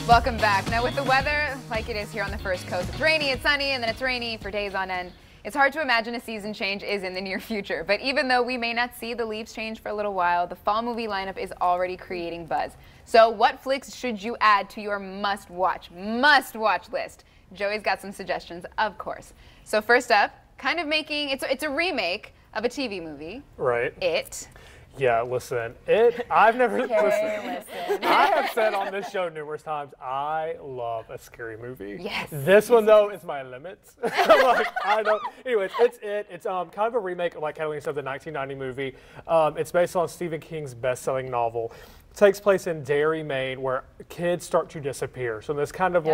Welcome back. Now with the weather like it is here on the First Coast, it's rainy, it's sunny, and then it's rainy for days on end. It's hard to imagine a season change is in the near future, but even though we may not see the leaves change for a little while, the fall movie lineup is already creating buzz. So what flicks should you add to your must-watch list? Joey's got some suggestions, of course. So first up, kind of making, it's a remake of a TV movie. Right. It. Yeah, listen, I've never, listen, I have said on this show numerous times, I love a scary movie. Yes. This one, though, is my limits. Like, I know. Anyways, it's kind of a remake, like Kathleen said, the 1990 movie. It's based on Stephen King's best-selling novel. It takes place in Derry, Maine, where kids start to disappear. So this kind of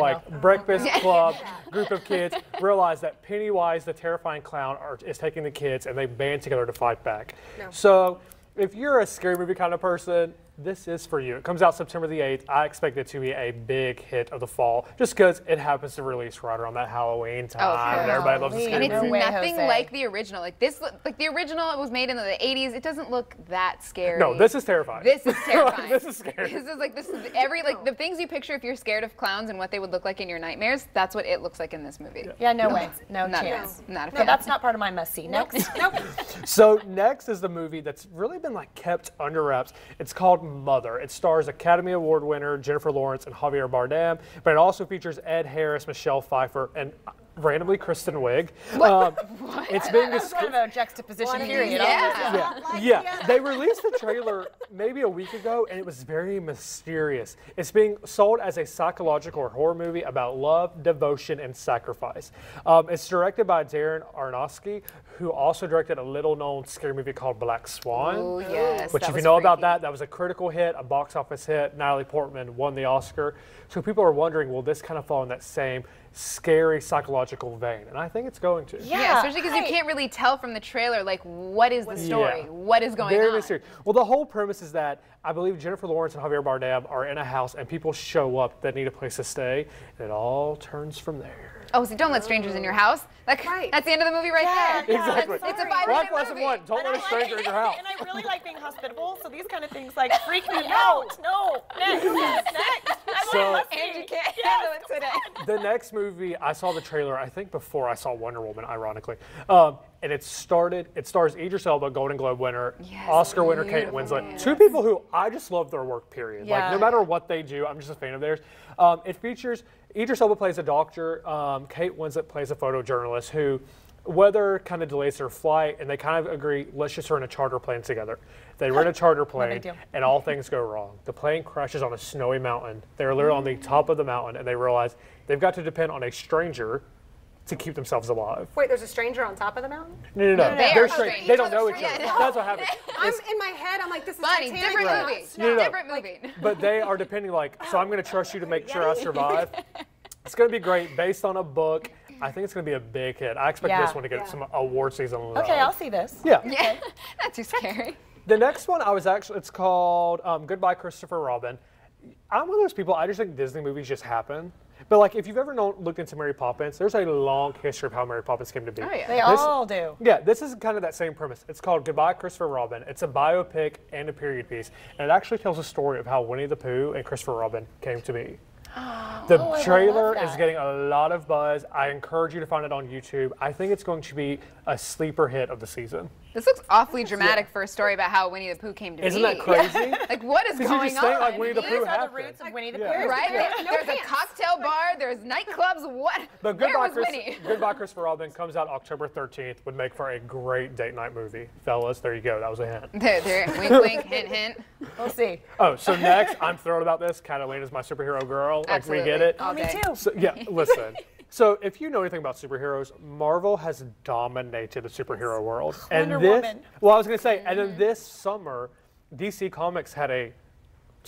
breakfast club group of kids realize that Pennywise, the terrifying clown, is taking the kids, and they band together to fight back. No. So if you're a scary movie kind of person, this is for you. It comes out September the 8th. I expect it to be a big hit of the fall, just because it happens to release right around that Halloween time. And everybody loves a scary movie. And it's nothing like the original. Like the original was made in the 80s. It doesn't look that scary. No, this is terrifying. This is terrifying. This is scary. This is the things you picture if you're scared of clowns and what they would look like in your nightmares. That's what it looks like in this movie. Yeah, no way, no chance. Not a fan. That's not part of my must see. Next. Nope. So next is the movie that's really been kept under wraps. It's called Mother. It stars Academy Award winner Jennifer Lawrence and Javier Bardem, but it also features Ed Harris, Michelle Pfeiffer, and randomly Kristen Wiig. It's being That's kind of a juxtaposition period. Yeah. They released the trailer maybe a week ago, and it was very mysterious. It's being sold as a psychological horror movie about love, devotion, and sacrifice. It's directed by Darren Aronofsky, who also directed a little-known scary movie called Black Swan. Oh, yes. Which, if you know about that was a critical hit, a box office hit. Natalie Portman won the Oscar. So people are wondering, will this kind of fall in that same scary psychological vein? And I think it's going to. Yeah, especially because you can't really tell from the trailer, like, what is the story? What is going on? Very mysterious. Well, the whole premise is that I believe Jennifer Lawrence and Javier Bardem are in a house, and people show up that need a place to stay, and it all turns from there. Oh, so don't let strangers in your house. That's the end of the movie right there. Exactly. It's a 5-minute lesson movie. one, don't let a stranger in your house. And I really like being hospitable, so these kind of things freak me out. No, next. And you can't handle it today. The next movie, I saw the trailer, I think before I saw Wonder Woman, ironically. And it stars Idris Elba, Golden Globe winner, Oscar winner Kate Winslet. Two people who I just love their work, period. Like, no matter what they do, I'm just a fan of theirs. It features, Idris Elba plays a doctor, Kate Winslet plays a photojournalist who, weather kind of delays their flight, and they kind of agree, let's just rent a charter plane together. They rent a charter plane, and all things go wrong. The plane crashes on a snowy mountain. They're literally on the top of the mountain, and they realize they've got to depend on a stranger to keep themselves alive. Wait, there's a stranger on top of the mountain? No. They're strangers. They don't know each other. That's what happens. I'm in my head, I'm like, this is funny. Different movie. Different movie. But they are depending, so I'm going to trust you to make sure I survive. It's going to be great, based on a book. I think it's going to be a big hit. I expect this one to get some award season love. Okay, I'll see this. Yeah. Not too scary. The next one, it's called Goodbye, Christopher Robin. I'm one of those people, I just think Disney movies just happen. But if you've ever looked into Mary Poppins, there's a long history of how Mary Poppins came to be. Oh, yeah. They all do. Yeah, this is kind of that same premise. It's called Goodbye, Christopher Robin. It's a biopic and a period piece. And it actually tells a story of how Winnie the Pooh and Christopher Robin came to be. The trailer is getting a lot of buzz. I encourage you to find it on YouTube. I think it's going to be a sleeper hit of the season. This looks awfully dramatic for a story about how Winnie the Pooh came to be. Isn't that crazy? Like, what is going on? You just think like Winnie the Pooh These are the happened. roots of Winnie the Pooh. Right? There's a cocktail bar, there's nightclubs, what? But Where was Winnie? Goodbye, Christopher Robin comes out October 13th, would make for a great date night movie. Fellas, there you go. That was a hint. There, wink, wink, hint, hint. We'll see. Oh, so next, I'm thrilled about this. Catalina's my superhero girl. Absolutely. We get it. All Me day. too. So, yeah, listen. So if you know anything about superheroes, Marvel has dominated the superhero world. Wonder Woman. Well, I was going to say, and then this summer, DC Comics had to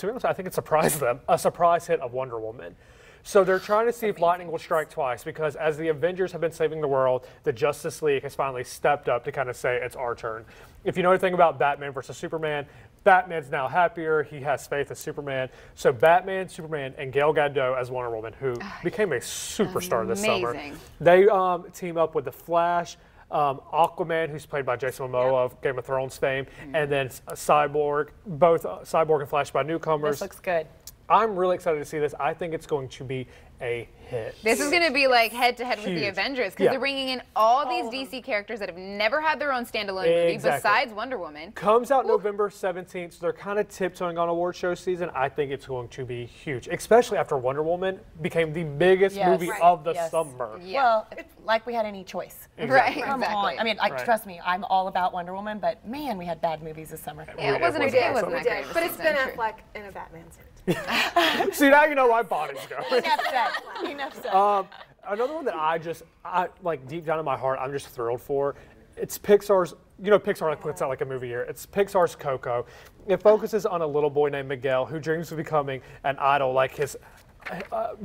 be honest, I think it surprised them, a surprise hit of Wonder Woman. So they're trying to see if lightning will strike twice, because as the Avengers have been saving the world, the Justice League has finally stepped up to kind of say it's our turn. If you know anything about Batman versus Superman, Batman's now happier. He has faith in Superman. So Batman, Superman, and Gal Gadot as Wonder Woman, who became a superstar this summer. They team up with The Flash, Aquaman, who's played by Jason Momoa of Game of Thrones fame, and then Cyborg, both Cyborg and Flash by newcomers. This looks good. I'm really excited to see this. I think it's going to be a hit. This is going to be like head-to-head with the Huge. Avengers because they're bringing in all these DC characters that have never had their own standalone movie besides Wonder Woman. Comes out November 17th, so they're kind of tiptoeing on award show season. I think it's going to be huge, especially after Wonder Woman became the biggest movie of the summer. Yeah. Well, it's like we had any choice. Right, Come on. I mean, trust me, I'm all about Wonder Woman, but man, we had bad movies this summer. Yeah, it wasn't that great. But it's Ben Affleck in a Batman suit. See, now you know why bodies go. Enough said. Another one that I like deep down in my heart, I'm just thrilled for. It's Pixar's, Pixar like puts out like a movie year. It's Pixar's Coco. It focuses on a little boy named Miguel who dreams of becoming an idol like his,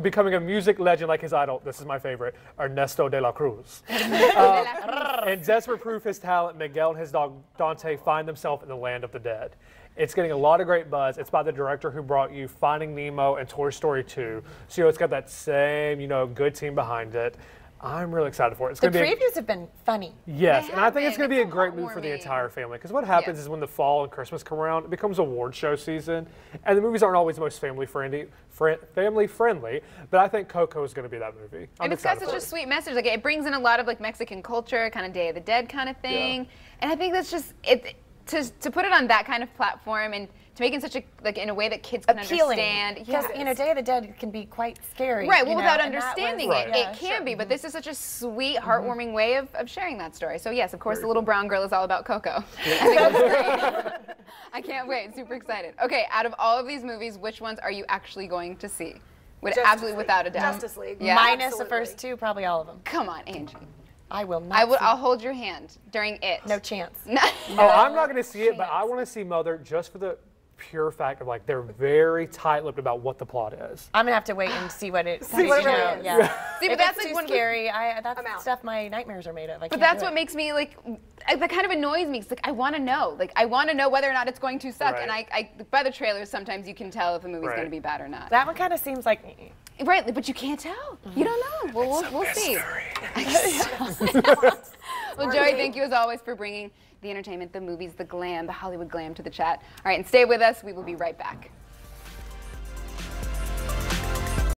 becoming a music legend like his idol. This is my favorite, Ernesto de la Cruz. In desperate proof of his talent, Miguel and his dog Dante find themselves in the land of the dead. It's getting a lot of great buzz. It's by the director who brought you Finding Nemo and Toy Story 2. So, it's got that same, good team behind it. I'm really excited for it. It's The previews have been funny. Yes, and I think it's going to be a great move for the entire family. Because what happens is when the fall and Christmas come around, it becomes award show season. And the movies aren't always the most family friendly. But I think Coco is going to be that movie. And it's got such a sweet message. Like, it brings in a lot of like Mexican culture, kind of Day of the Dead kind of thing. Yeah. And I think that's just it. To put it on that kind of platform and to make it such a in a way that kids can understand. Because Day of the Dead can be quite scary. Right. Well, without understanding it can be. But this is such a sweet, heartwarming way of sharing that story. So yes, of course, the little brown girl is all about Coco. I think that's great. I can't wait. Super excited. Okay, out of all of these movies, which ones are you actually going to see? Absolutely, without a doubt. Justice League. Yeah. Minus the first two, probably all of them. Come on, Angie. I will not. I'll hold your hand during it. No chance. I'm not going to see it, but I want to see Mother just for the pure fact of they're very tight-lipped about what the plot is. I'm gonna have to wait and see what it. See what it really is. Yeah. See, but that's too scary. That's stuff my nightmares are made of. But that's what makes me that kind of annoys me. It's I want to know. I want to know whether or not it's going to suck. Right. And I by the trailers, sometimes you can tell if a movie's going to be bad or not. That one kind of seems like. Right, but you can't tell. You don't know. We'll see. Well, Joey, thank you as always for bringing the entertainment, the movies, the glam, the Hollywood glam to the chat. All right, and stay with us. We will be right back.